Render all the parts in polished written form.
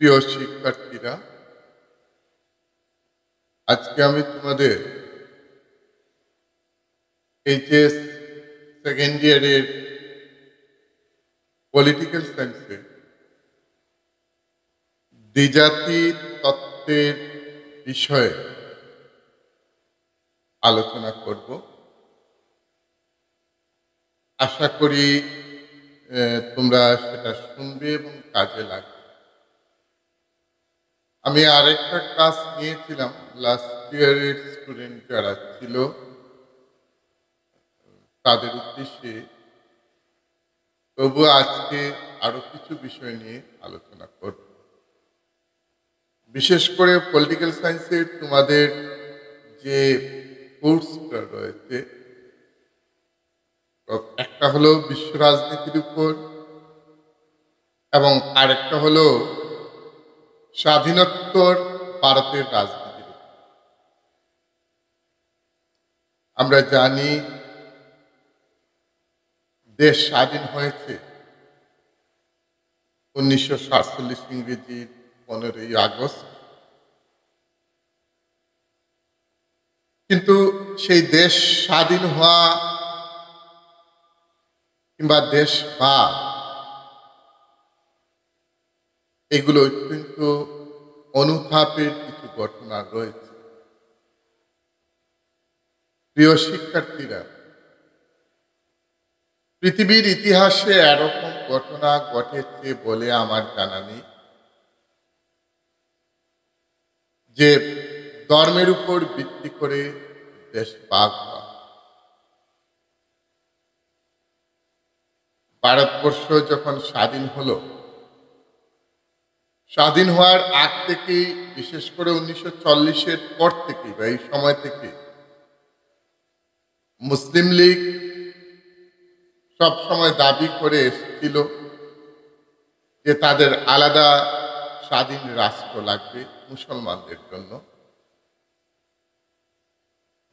প্রিয় শিক্ষার্থীরা, আজকে আমি তোমাদের এইচএস সেকেন্ড ইয়ারের পলিটিক্যাল সায়েন্সে দ্বিজাতি তত্ত্বের বিষয়ে আলোচনা করব। আশা করি তোমরা সেটা শুনবে এবং কাজে লাগবে। আমি আরেকটা ক্লাস নিয়েছিলাম লাস্ট ইয়ারের স্টুডেন্ট যারা ছিল তাদের উদ্দেশ্যে, তবু আজকে আরো কিছু বিষয় নিয়ে আলোচনা করব। বিশেষ করে পলিটিক্যাল সায়েন্সের তোমাদের যে কোর্সটা রয়েছে, একটা হলো বিশ্ব রাজনীতির উপর এবং আরেকটা হলো স্বাধীনোত্তর ভারতের রাজনীতির উপর। আমরা জানি দেশ স্বাধীন হয়েছে 1947 ইংরেজির 15ই আগস্ট, কিন্তু সেই দেশ স্বাধীন হওয়া কিংবা দেশ বা এগুলো কিন্তু অনুতাপের কিছু ঘটনা রয়েছে। প্রিয় শিক্ষার্থীরা, পৃথিবীর ইতিহাসে এরকম ঘটনা ঘটেছে বলে আমার জানা নেই যে ধর্মের উপর ভিত্তি করে দেশ ভাগ হয়। ভারতবর্ষ যখন স্বাধীন হলো, স্বাধীন হওয়ার আগ থেকেই, বিশেষ করে 1940-এর পর থেকে বা এই সময় থেকে মুসলিম লীগ সব সময় দাবি করে এসেছিল যে তাদের আলাদা স্বাধীন রাষ্ট্র লাগবে মুসলমানদের জন্য।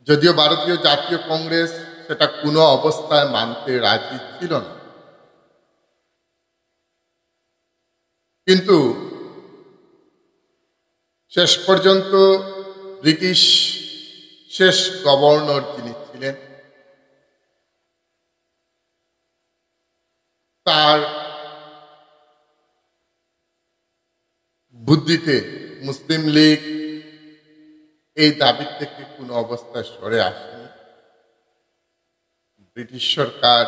যদিও ভারতীয় জাতীয় কংগ্রেস সেটা কোনো অবস্থায় মানতে রাজি ছিল না, কিন্তু শেষ পর্যন্ত ব্রিটিশ শেষ গভর্নর যিনি ছিলেন, তার বুদ্ধিতে মুসলিম লীগ এই দাবি থেকে কোনো অবস্থায় সরে আসেনি। ব্রিটিশ সরকার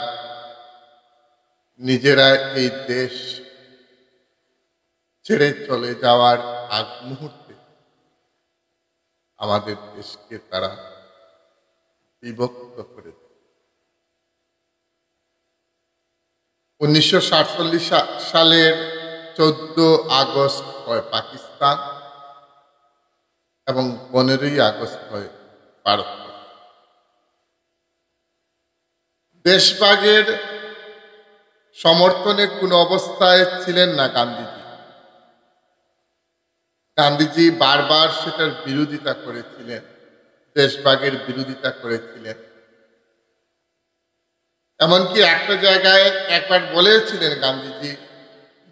নিজেরা এই দেশ ছেড়ে চলে যাওয়ার আগ মুহূর্তে আমাদের দেশকে তারা বিভক্ত করে দেয়। 1947 সালের 14 আগস্ট হয় পাকিস্তান এবং 15ই আগস্ট হয় ভারত। দেশভাগের সমর্থনে কোন অবস্থায় ছিলেন না গান্ধীজি। গান্ধীজি বারবার সেটার বিরোধিতা করেছিলেন, দেশভাগের বিরোধিতা করেছিলেন। এমনকি একটা জায়গায় একবার বলেছিলেন গান্ধীজি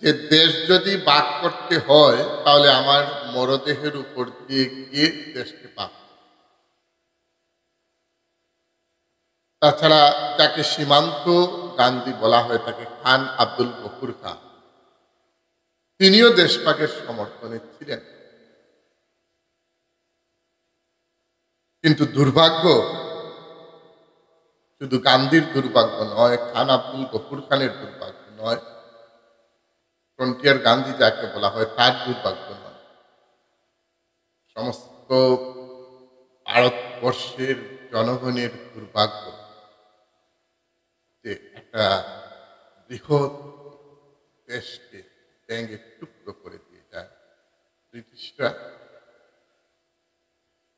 যে দেশ যদি ভাগ করতে হয় তাহলে আমার মরদেহের উপর দিয়ে গিয়ে দেশকে ভাগ। তাছাড়া যাকে সীমান্ত গান্ধী বলা হয়, তাকে খান আব্দুল গফুর খান, তিনিও দেশভাগের সমর্থনে ছিলেন। কিন্তু দুর্ভাগ্য, শুধু গান্ধীর দুর্ভাগ্য নয়, খান আব্দুল গফুর খানের দুর্ভাগ্য নয়, ফ্রন্টিয়ার গান্ধী যাকে বলা হয় তার দুর্ভাগ্য নয়, সমস্ত ভারতবর্ষের জনগণের দুর্ভাগ্য যে একটা বৃহৎ দেশকে ব্যাঙে টুকরো করে দিয়ে যায় ব্রিটিশরা,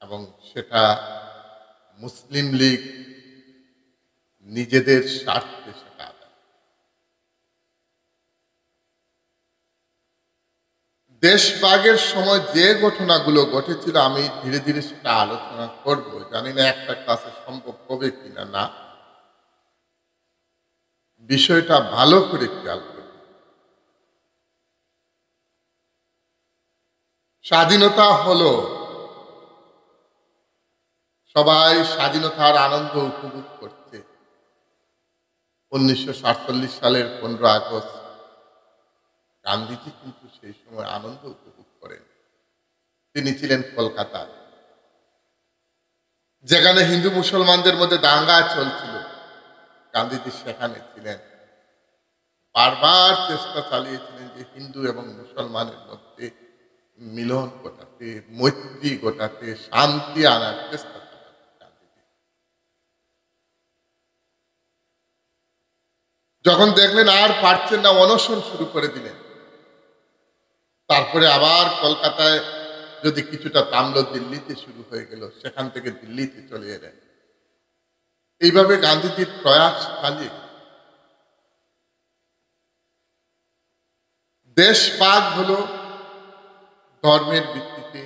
এবং সেটা মুসলিম লীগ নিজেদের স্বার্থে সেটা আদায়। দেশভাগের সময় যে ঘটনাগুলো ঘটেছিল আমি ধীরে ধীরে সেটা আলোচনা করব, জানি না একটা ক্লাসে সম্ভব হবে কিনা। না, বিষয়টা ভালো করে খেয়াল করব। স্বাধীনতা হলো, সবাই স্বাধীনতার আনন্দ উপভোগ করছে। 1947 সালের 15 আগস্ট গান্ধীজি কিন্তু সেই সময় আনন্দ উপভোগ করেন। তিনি ছিলেন কলকাতায়, যেখানে হিন্দু মুসলমানদের মধ্যে দাঙ্গা চলছিল। গান্ধীজি সেখানে ছিলেন, বারবার চেষ্টা চালিয়েছিলেন যে হিন্দু এবং মুসলমানের মধ্যে মিলন ঘটাতে, মৈত্রী ঘটাতে, শান্তি আনার চেষ্টা চালাতেন গান্ধীজি। যখন দেখলেন আর পারছেন না, অনশন শুরু করে দিলেন। তারপরে আবার কলকাতায় যদি কিছুটা থামলো, দিল্লিতে শুরু হয়ে গেল, সেখান থেকে দিল্লিতে চলে এলেন। এইভাবে গান্ধীজির প্রয়াস চালিয়ে দেশ ভাগ হলো ধর্মের ভিত্তিতে,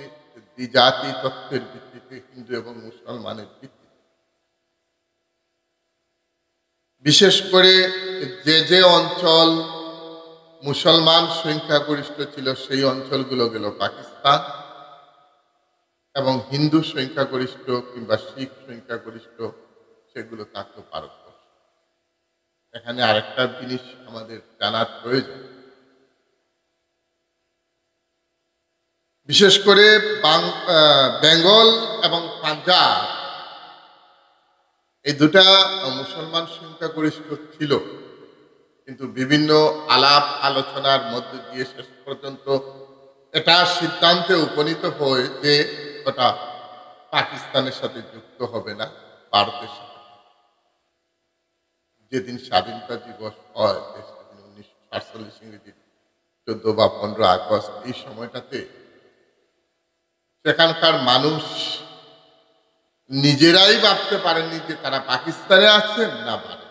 জাতি তত্ত্বের ভিত্তিতে, হিন্দু এবং মুসলমানের ভিত্তিতে। বিশেষ করে যে অঞ্চল মুসলমান সংখ্যাগরিষ্ঠ ছিল সেই অঞ্চলগুলো গেল পাকিস্তান, এবং হিন্দু সংখ্যাগরিষ্ঠ কিংবা শিখ সংখ্যাগরিষ্ঠ সেগুলো থাকতো ভারতবর্ষ। এখানে আরেকটা জিনিস আমাদের জানার প্রয়োজন, বিশেষ করে বেঙ্গল এবং পাঞ্জাব, এই দুটা মুসলমান সংখ্যাগরিষ্ঠ ছিল, কিন্তু বিভিন্ন আলাপ আলোচনার মধ্য দিয়ে শেষ পর্যন্ত এটা সিদ্ধান্তে উপনীত হয় যে ওটা পাকিস্তানের সাথে যুক্ত হবে না, ভারতের সাথে। যেদিন স্বাধীনতা দিবস হয়, সেদিন 1948 ইংরেজির 14 বা 15 আগস্ট, এই সময়টাতে সেখানকার মানুষ নিজেরাই ভাবতে পারেননি যে তারা পাকিস্তানে আছেন না ভারতে।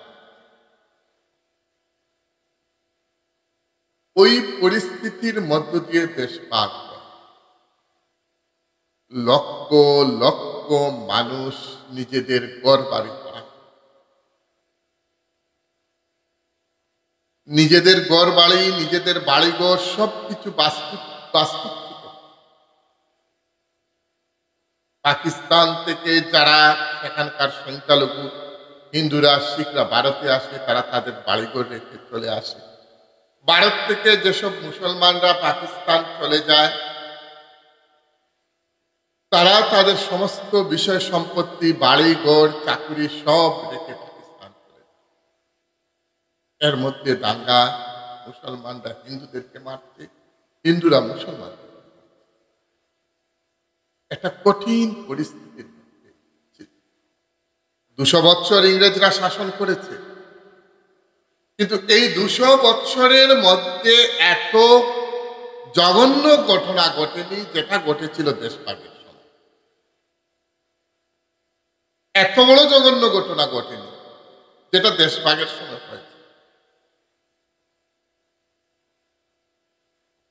ওই পরিস্থিতির মধ্য দিয়ে দেশ পার হয়। লক্ষ লক্ষ মানুষ নিজেদের ঘর বাড়ি করা, নিজেদের ঘর বাড়ি, নিজেদের বাড়িঘর সবকিছু বাস্তব ছিল। পাকিস্তান থেকে যারা সেখানকার সংখ্যালঘু হিন্দুরা, শিখরা ভারতে আসে, তারা তাদের বাড়িঘর রেখে চলে আসে। ভারত থেকে যেসব মুসলমানরা পাকিস্তান চলে যায়, তারা তাদের সমস্ত বিষয় সম্পত্তি, বাড়িঘর, চাকুরি সব রেখে পাকিস্তান চলে যায়। এর মধ্যে দাঙ্গা, মুসলমানরা হিন্দুদেরকে মারছে, হিন্দুরা মুসলমান। একটা কঠিন পরিস্থিতির মধ্যে 200 বছর ইংরেজরা শাসন করেছে, কিন্তু এই 200 বছরের মধ্যে এত জঘন্য ঘটনা ঘটেনি যেটা ঘটেছিল দেশভাগের সময়। এত বড় জঘন্য ঘটনা ঘটেনি যেটা দেশভাগের সময় হয়েছে।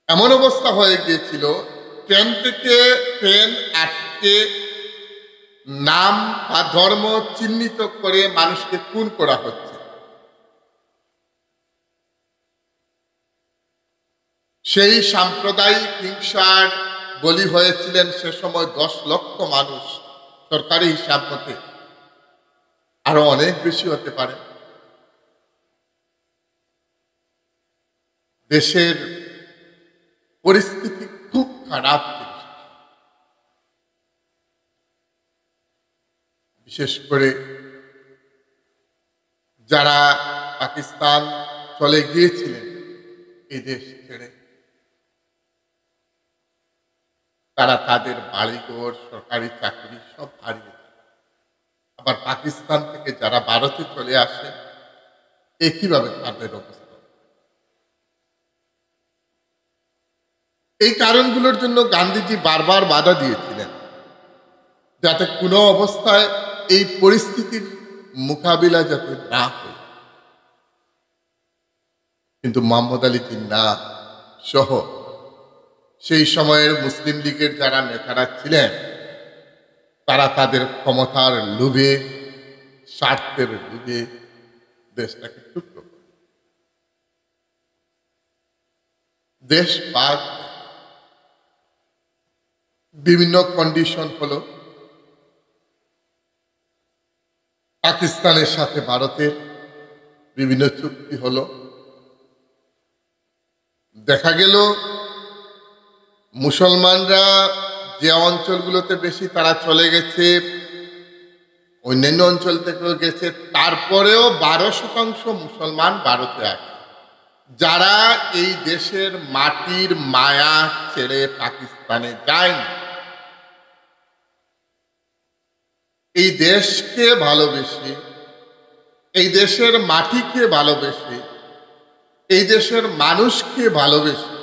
এমন অবস্থা হয়ে গিয়েছিল, ট্রেন থেকে ট্রেন আটকে নাম বা ধর্ম চিহ্নিত করে মানুষকে খুন করা হচ্ছে। সেই সাম্প্রদায়িক হিংসার বলি হয়েছিলেন সে সময় 10 লক্ষ মানুষ, সরকারি হিসাব মতে আরো অনেক বেশি হতে পারে। দেশের পরিস্থিতি খুব খারাপ ছিল, বিশেষ করে যারা পাকিস্তান চলে গিয়েছিলেন এই দেশ ছেড়ে, তারা তাদের বাড়িঘর, সরকারি চাকরি সব হারিয়ে দেয়। আবার পাকিস্তান থেকে যারা ভারতে চলে আসে, একইভাবে তাদের অবস্থা। এই কারণগুলোর জন্য গান্ধীজি বারবার বাধা দিয়েছিলেন, যাতে কোনো অবস্থায় এই পরিস্থিতির মোকাবিলা যাতে না হয়। কিন্তু মোহাম্মদ আলী জিন্নাহ সহ সেই সময়ের মুসলিম লীগের যারা নেতারা ছিলেন, তারা তাদের ক্ষমতার লোভে, স্বার্থের লোভে দেশটাকে টুকরো করে দেশ ভাগ। বিভিন্ন কন্ডিশন হলো, পাকিস্তানের সাথে ভারতের বিভিন্ন চুক্তি হলো। দেখা গেল মুসলমানরা যে অঞ্চলগুলোতে বেশি তারা চলে গেছে, অন্যান্য অঞ্চল থেকেও গেছে, তারপরেও 12% মুসলমান ভারতে আছে, যারা এই দেশের মাটির মায়া ছেড়ে পাকিস্তানে যায়নি। এই দেশকে ভালোবেসে, এই দেশের মাটিকে ভালোবেসে, এই দেশের মানুষকে ভালোবেসে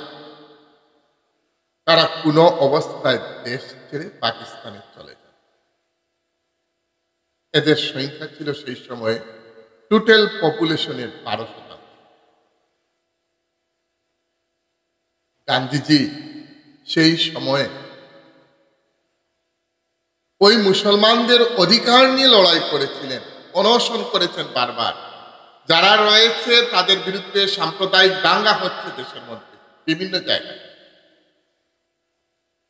তারা কোনো অবস্থায় দেশ ছেড়ে পাকিস্তানে চলে যায়। এদের সংখ্যা ছিল সেই সময়ে টোটাল পপুলেশনের 12%। গান্ধীজি সেই সময়ে ওই মুসলমানদের অধিকার নিয়ে লড়াই করেছিলেন, অনশন করেছেন বারবার। যারা রয়েছে তাদের বিরুদ্ধে সাম্প্রদায়িক দাঙ্গা হচ্ছে দেশের মধ্যে বিভিন্ন জায়গায়,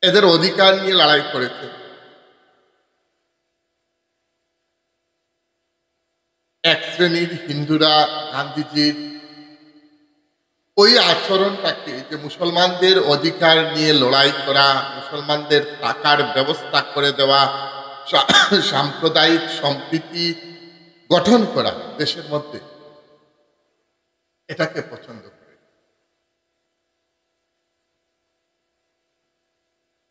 এদের অধিকার নিয়ে লড়াই করেছেন। এক শ্রেণীর হিন্দুরা গান্ধীজির ওই আচরণটাকে, যে মুসলমানদের অধিকার নিয়ে লড়াই করা, মুসলমানদের টাকার ব্যবস্থা করে দেওয়া, সাম্প্রদায়িক সম্প্রীতি গঠন করা দেশের মধ্যে, এটাকে পছন্দ করে।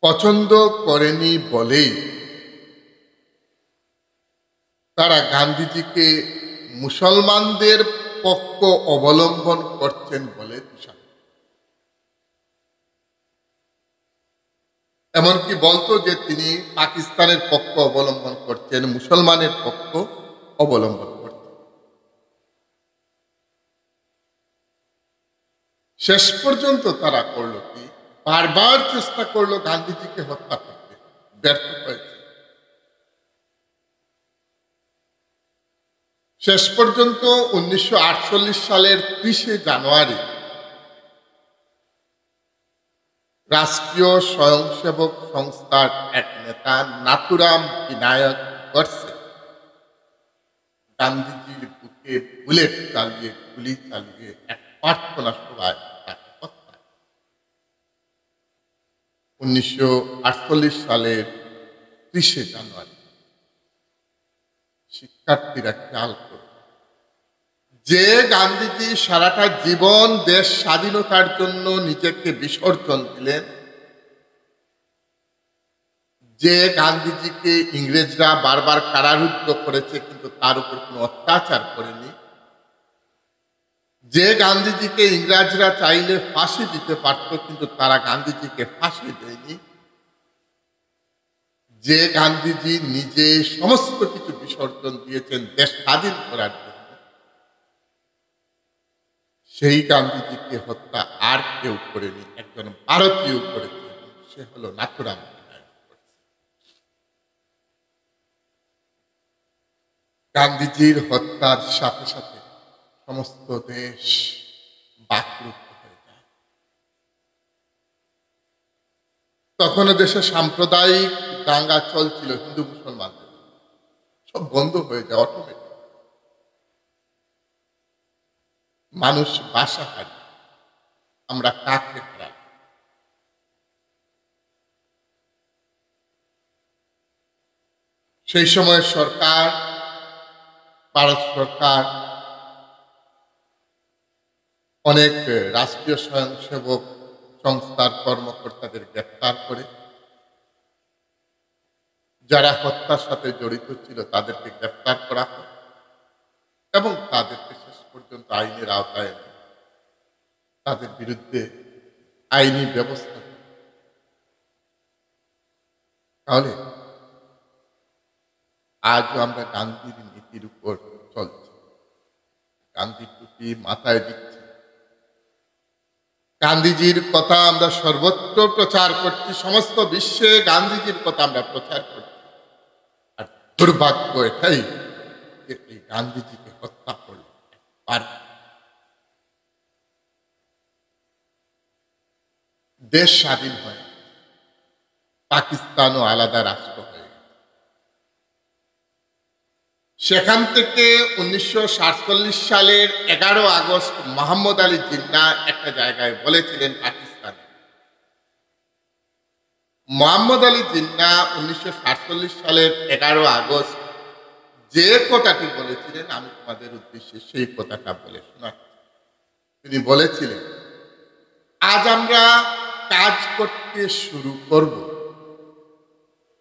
পছন্দ করেনি বলেই তারা গান্ধীজিকে মুসলমানদের পক্ষ অবলম্বন করছেন বলে দোষারোপ। এমনকি বলতো যে তিনি পাকিস্তানের পক্ষ অবলম্বন করছেন, মুসলমানের পক্ষ অবলম্বন করছেন। শেষ পর্যন্ত তারা করলো কি, বারবার চেষ্টা করলো গান্ধীজিকে হত্যা করতে, ব্যর্থ হয়েছে। শেষ পর্যন্ত 1948 সালের 30 জানুয়ারি রাষ্ট্রীয় স্বয়ংসেবক সংস্থার এক নেতা নাথুরাম বিনায়ক গডসে গান্ধীজির বুকে বুলেট চালিয়ে, গুলি চালিয়ে এক প্রার্থনা সভায় তাকে হত্যা। 1948 সালের 30 জানুয়ারি। শিক্ষার্থীরা খেয়াল করে, যে গান্ধীজি সারাটা জীবন দেশ স্বাধীনতার জন্য নিজেকে বিসর্জন দিলেন, যে গান্ধীজিকে ইংরেজরা বারবার কারারুদ্ধ করেছে কিন্তু তার উপর কোনো অত্যাচার করেনি, যে গান্ধীজিকে ইংরেজরা চাইলে ফাঁসি দিতে পারত কিন্তু তারা গান্ধীজিকে ফাঁসি দেয়নি, যে গান্ধীজি নিজে সমস্ত কিছু বিসর্জন দিয়েছেন দেশ স্বাধীন করার জন্য, সেই গান্ধীজিকে হত্যা আর কেউ করেনি, একজন ভারতীয় করেছে, সে হলো নাথুরাম বিনায়ক। গান্ধীজির হত্যার সাথে সাথে সমস্ত দেশ বাকরুদ্ধ হয়ে যায়। তখন দেশে সাম্প্রদায়িক দাঙ্গা চলছিল, হিন্দু মুসলমানদের সব বন্ধ হয়ে যায় অটোমেটিক। মানুষ বাসা হারি, আমরা কাকে হারাই। সেই সময় সরকার, ভারত সরকার অনেক রাষ্ট্রীয় স্বয়ংসেবক সংস্থার কর্মকর্তাদের গ্রেফতার করে, যারা হত্যার সাথে জড়িত ছিল তাদেরকে গ্রেফতার করা হয় এবং তাদেরকে শেষ পর্যন্ত আইনের আওতায় এনে তাদের বিরুদ্ধে আইনি ব্যবস্থা। তাহলে আজও আমরা গান্ধীর নীতির উপর চলছি, গান্ধীর টুপি মাথায় দিচ্ছি, গান্ধীজির কথা আমরা সর্বত্র প্রচার করছি, সমস্ত বিশ্বে গান্ধীজির কথা আমরা প্রচার করছি। আর দুর্ভাগ্য এটাই যে এই গান্ধীজিকে হত্যা করল আর দেশ স্বাধীন হয়। পাকিস্তানও আলাদা রাষ্ট্র হয়ে গেছে। সেখান থেকে 1947 সালের 11 আগস্ট মোহাম্মদ আলী জিন্নাহ একটা জায়গায় বলেছিলেন পাকিস্তানে, মোহাম্মদ আলী জিন্নাহ 1947 সালের 11 আগস্ট যে কথাটি বলেছিলেন আমি তোমাদের উদ্দেশ্যে সেই কথাটা বলে শোনাচ্ছি। তিনি বলেছিলেন, আজ আমরা কাজ করতে শুরু করব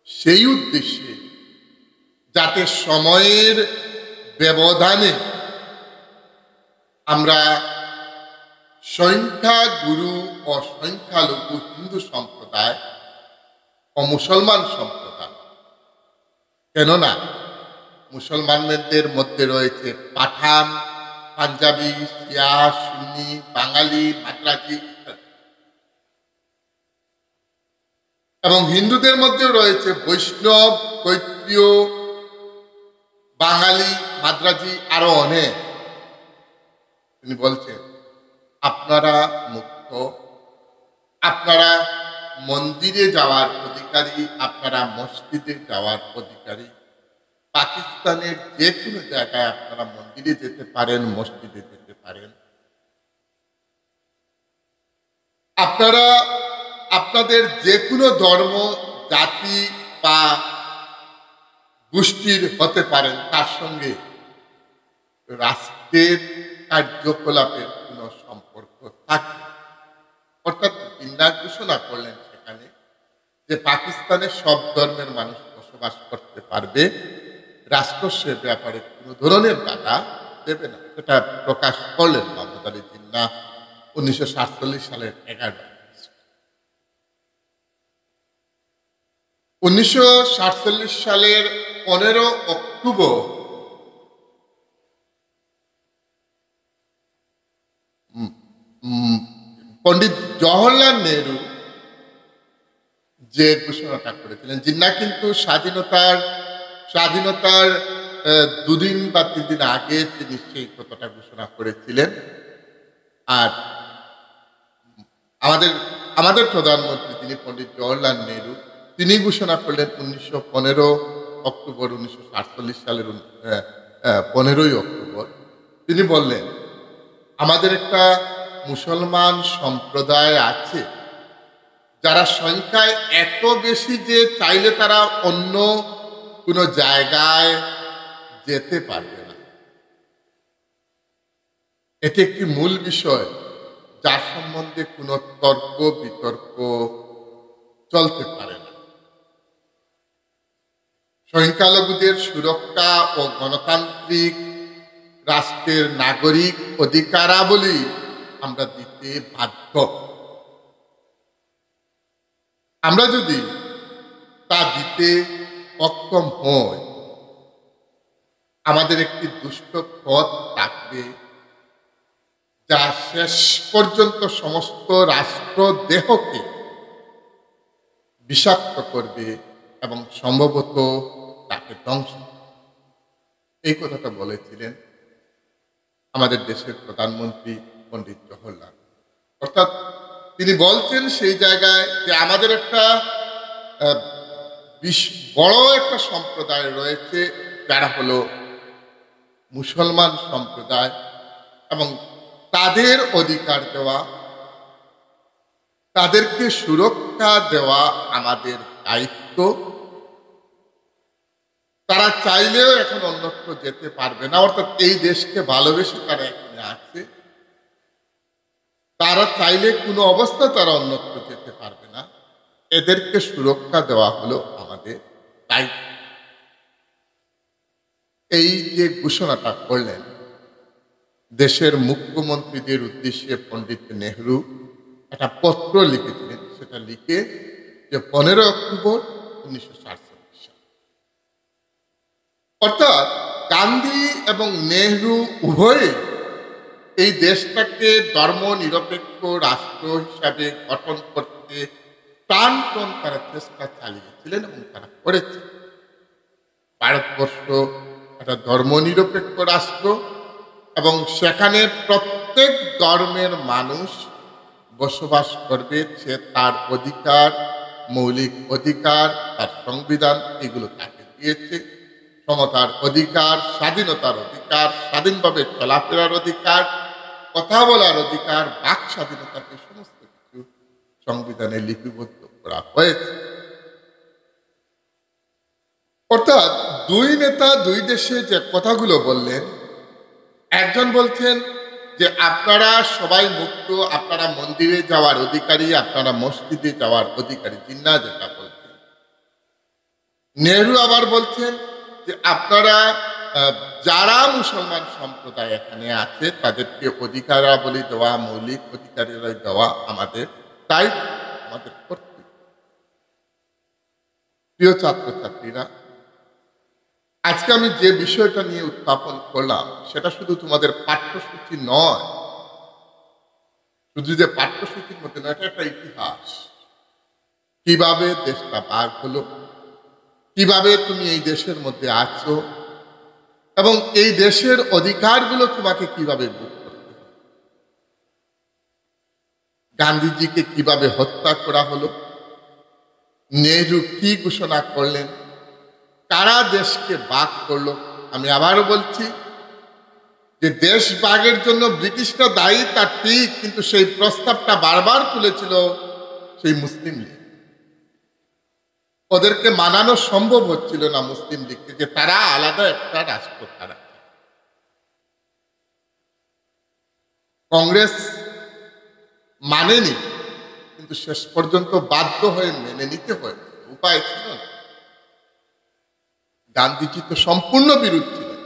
সেই উদ্দেশ্যে যাতে সময়ের ব্যবধানে আমরা সংখ্যাগুরু ও সংখ্যালঘু হিন্দু সম্প্রদায় ও মুসলমান সম্প্রদায়, কেননা মুসলমানদের মধ্যে রয়েছে পাঠান, পাঞ্জাবি, শিয়া, সুন্নি, বাঙালি, মাদ্রাজি এবং হিন্দুদের মধ্যেও রয়েছে বৈষ্ণব, কৈত্রীয়, বাঙালি, মাদ্রাজি আরো অনেক। তিনি বলছেন, আপনারা মুক্ত, আপনারা মন্দিরে যাওয়ার অধিকারী, আপনারা মসজিদে যাওয়ার অধিকারী। পাকিস্তানের যে কোনো জায়গায় আপনারা মন্দিরে যেতে পারেন, মসজিদে যেতে পারেন। আপনারা আপনাদের যে কোনো ধর্ম, জাতি বা গোষ্ঠীর হতে পারেন, তার সঙ্গে রাষ্ট্রের কার্যকলাপের কোনো সম্পর্ক থাকবে। অর্থাৎ জিন্নাহ ঘোষণা করলেন সেখানে যে পাকিস্তানে সব ধর্মের মানুষ বসবাস করতে পারবে, রাষ্ট্র সে ব্যাপারে কোনো ধরনের বাধা দেবে না। সেটা প্রকাশ করলেন মোহাম্মদ আলী জিন্নাহ 1947 সালের 11 আগস্ট। 1947 সালের 15 অক্টোবর পণ্ডিত জওহরলাল নেহরু যে ঘোষণাটা করেছিলেন, জিন্নাহ কিন্তু স্বাধীনতার 2 দিন বা 3 দিন আগে তিনি সেই কথাটা ঘোষণা করেছিলেন। আর আমাদের প্রধানমন্ত্রী তিনি পণ্ডিত জওহরলাল নেহরু, তিনি ঘোষণা করলেন 15 অক্টোবর 1947 সালের 15ই অক্টোবর। তিনি বললেন, আমাদের একটা মুসলমান সম্প্রদায় আছে যারা সংখ্যায় এত বেশি যে চাইলে তারা অন্য কোনো জায়গায় যেতে পারবে না। এটি একটি মূল বিষয় যার সম্বন্ধে কোনো তর্ক বিতর্ক চলতে পারে না। সংখ্যালঘুদের সুরক্ষা ও গণতান্ত্রিক রাষ্ট্রের নাগরিক অধিকারাবলী আমরা দিতে বাধ্য। আমরা যদি তা দিতে অক্ষম হই, আমাদের একটি দুষ্ট পথ থাকবে যা শেষ পর্যন্ত সমস্ত রাষ্ট্র দেহকে বিষাক্ত করবে এবং সম্ভবত তাকে ধ্বংস। এই কথাটা বলেছিলেন আমাদের দেশের প্রধানমন্ত্রী পণ্ডিত জওহরলাল। অর্থাৎ তিনি বলছেন সেই জায়গায় যে আমাদের একটা বড় একটা সম্প্রদায় রয়েছে যারা হলো মুসলমান সম্প্রদায়, এবং তাদের অধিকার দেওয়া, তাদেরকে সুরক্ষা দেওয়া আমাদের দায়িত্ব। তারা চাইলেও এখন অন্যত্র যেতে পারবে না, অর্থাৎ এই দেশকে ভালোবেসে তারা এখানে আছে। তারা চাইলে কোনো অবস্থা তারা অন্যত্র যেতে পারবে না, এদেরকে সুরক্ষা দেওয়া হলো আমাদের দায়িত্ব। এই যে ঘোষণাটা করলেন দেশের মুখ্যমন্ত্রীদের উদ্দেশ্যে পণ্ডিত নেহরু একটা পত্র লিখেছিলেন, সেটা লিখে যে 15 অক্টোবর 1947 সাল। অর্থাৎ গান্ধী এবং নেহরু উভয়ে এই দেশটাকে ধর্ম নিরপেক্ষ রাষ্ট্র হিসাবে গঠন করতে প্রাণপণ তারা চেষ্টা চালিয়েছিলেন এবং তারা করেছে। ভারতবর্ষ একটা ধর্ম নিরপেক্ষ রাষ্ট্র এবং সেখানে প্রত্যেক ধর্মের মানুষ বসবাস করবে, সে তার অধিকার মৌলিক অধিকার, তার সংবিধান এগুলো তাকে দিয়েছে। সমতার অধিকার, স্বাধীনতার অধিকার, স্বাধীনভাবে চলাফেরার অধিকার, কথা বলার অধিকার, বাক স্বাধীনতাকে সমস্ত কিছু সংবিধানে লিপিবদ্ধ করা হয়েছে। অর্থাৎ দুই নেতা দুই দেশে যে কথাগুলো বললেন, একজন বলছেন যে আপনারা সবাই মুক্ত, আপনারা মন্দিরে যাওয়ার অধিকারী, আপনারা মসজিদে যাওয়ার অধিকারী, জিন্না যেটা বলছেন। নেহরু আবার বলছেন যে আপনারা যারা মুসলমান সম্প্রদায় এখানে আছে তাদেরকে অধিকারাবলী দেওয়া, মৌলিক অধিকারাবলী দেওয়া আমাদের দায়িত্ব, আমাদের কর্তব্য। প্রিয় ছাত্রছাত্রীরা, আজকে আমি যে বিষয়টা নিয়ে উত্থাপন করলাম সেটা শুধু তোমাদের পাঠ্যসূচি নয়, শুধু যে পাঠ্যসূচির মধ্যে নয়, এটা একটা ইতিহাস। কিভাবে দেশটা ভাগ হলো, কিভাবে তুমি এই দেশের মধ্যে আছো, এবং এই দেশের অধিকারগুলো তোমাকে কিভাবে ভোগ করতে হবে। গান্ধীজিকে কিভাবে হত্যা করা হলো, নেহরু কি ঘোষণা করলেন, কারা দেশকে ভাগ করলো। আমি আবারও বলছি যে দেশ ভাগের জন্য ব্রিটিশরা দায়ী, তা ঠিক, কিন্তু সেই প্রস্তাবটা বারবার তুলেছিল সেই মুসলিম লীগ। ওদেরকে মানানো সম্ভব হচ্ছিল না মুসলিম লীগকে, যে তারা আলাদা একটা রাষ্ট্র। তারা কংগ্রেস মানেনি, কিন্তু শেষ পর্যন্ত বাধ্য হয়ে মেনে নিতে হয়েছে, উপায় ছিল না। গান্ধীজি তো সম্পূর্ণ বিরোধ ছিলেন।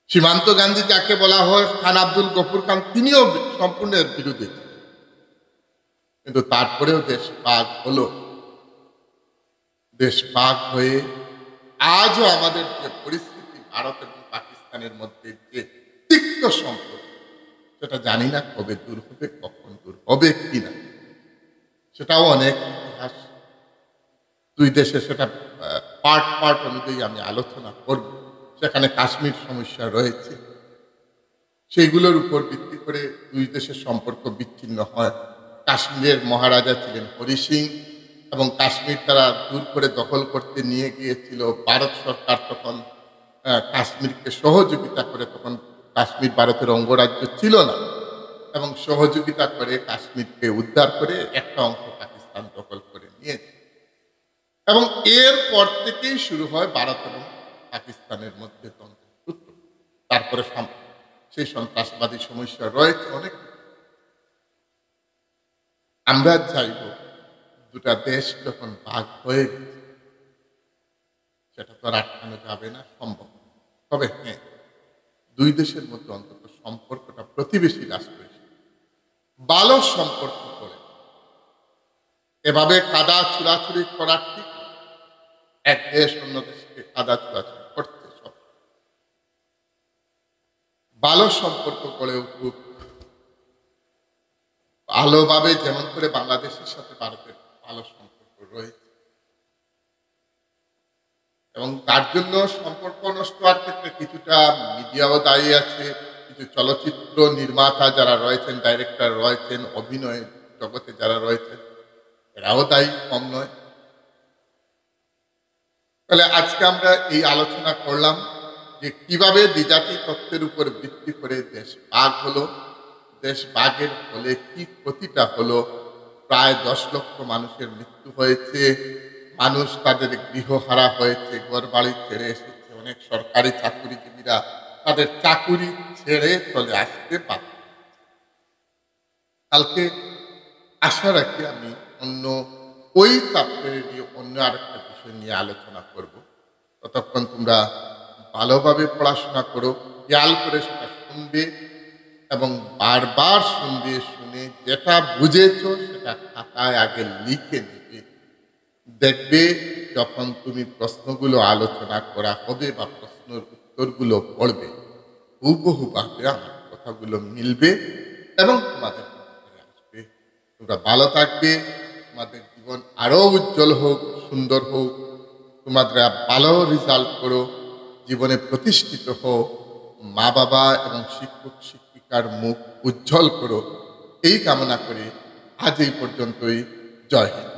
সীমান্ত গান্ধী যাকে বলা হয়, খান আব্দুল গফুর খান, তিনিও সম্পূর্ণ এর বিরোধী ছিলেন। কিন্তু তারপরেও দেশ ভাগ হলো। দেশ ভাগ হয়ে আজও আমাদের যে পরিস্থিতি, ভারত এবং পাকিস্তানের মধ্যে যে তিক্ত সম্পর্ক, সেটা জানি না কবে দূর হবে, কখন দূর হবে কিনা। সেটাও অনেক ইতিহাস, দুই দেশে সেটা পার্ট পার্ট অনুযায়ী আমি আলোচনা করব। সেখানে কাশ্মীর সমস্যা রয়েছে, সেইগুলোর উপর ভিত্তি করে দুই দেশের সম্পর্ক বিচ্ছিন্ন হয়। কাশ্মীরের মহারাজা ছিলেন হরি সিং, এবং কাশ্মীর তারা দূর করে দখল করতে নিয়ে গিয়েছিল। ভারত সরকার তখন কাশ্মীরকে সহযোগিতা করে, তখন কাশ্মীর ভারতের অঙ্গরাজ্য ছিল না, এবং সহযোগিতা করে কাশ্মীরকে উদ্ধার করে একটা অংশ পাকিস্তান দখল করে নিয়েছে। এবং এরপর থেকেই শুরু হয় ভারত এবং পাকিস্তানের মধ্যে দ্বন্দ্ব। তারপরে সেই সন্ত্রাসবাদী সমস্যা রয়েছে অনেক। আমরা চাইব দুটা দেশ যখন ভাগ হয়ে গেছে, সেটা তো আর আটকানো যাবে না, সম্ভব। তবে হ্যাঁ, দুই দেশের মধ্যে অন্তত সম্পর্কটা প্রতিবেশী রাষ্ট্র হিসেবে ভালো সম্পর্ক করে, এভাবে কাদা চুরাচুরি করার ঠিক, এক দেশ অন্য দেশকে কাদা চুরাচুরি করতে সব ভালো সম্পর্ক গড়ে উঠুক ভালোভাবে, যেমন করে বাংলাদেশের সাথে ভারতের ভালো সম্পর্ক রয়েছে। এবং তার জন্য সম্পর্ক নষ্ট হওয়ার ক্ষেত্রে কিছুটা মিডিয়াও দায়ী আছে, কিছু চলচ্চিত্র নির্মাতা যারা রয়েছেন, ডাইরেক্টর রয়েছেন, অভিনয় জগতে যারা রয়েছেন, এরাও দায়ী, কম নয়। তাহলে আজকে আমরা এই আলোচনা করলাম যে কিভাবে দ্বিজাতি তত্ত্বের উপর ভিত্তি করে দেশ ভাগ হলো, দেশ ভাগের ফলে কি ক্ষতিটা হলো। প্রায় 10 লক্ষ মানুষের মৃত্যু হয়েছে, মানুষ তাদের গৃহহারা হয়েছে, ঘর বাড়ি ছেড়ে এসেছে। অনেক সরকারি চাকুরিজীবীরা তাদের চাকুরি ছেড়ে চলে আসতে বাধ্য। কালকে আশা রাখি আমি অন্য ওই চ্যাপ্টারে নিয়ে অন্য আরেকটা বিষয় নিয়ে আলোচনা করব। ততক্ষণ তোমরা ভালোভাবে পড়াশোনা করো, খেয়াল করে সেটা শুনবে এবং বারবার শুনবে। শুনে যেটা বুঝেছ সেটা খাতায় আগে লিখে নেবে। দেখবে যখন তুমি প্রশ্নগুলো আলোচনা করা হবে বা প্রশ্নের উত্তরগুলো পড়বে, হুবহুভাবে আমার কথাগুলো মিলবে এবং তোমাদের মনে আসবে। তোমরা ভালো থাকবে, তোমাদের জীবন আরো উজ্জ্বল হোক, সুন্দর হোক, তোমরা ভালো রেজাল্ট করো, জীবনে প্রতিষ্ঠিত হও, মা বাবা এবং শিক্ষক শিক্ষিকার মুখ উজ্জ্বল করো, এই কামনা করে আজ এই পর্যন্তই। জয় হিন্দ।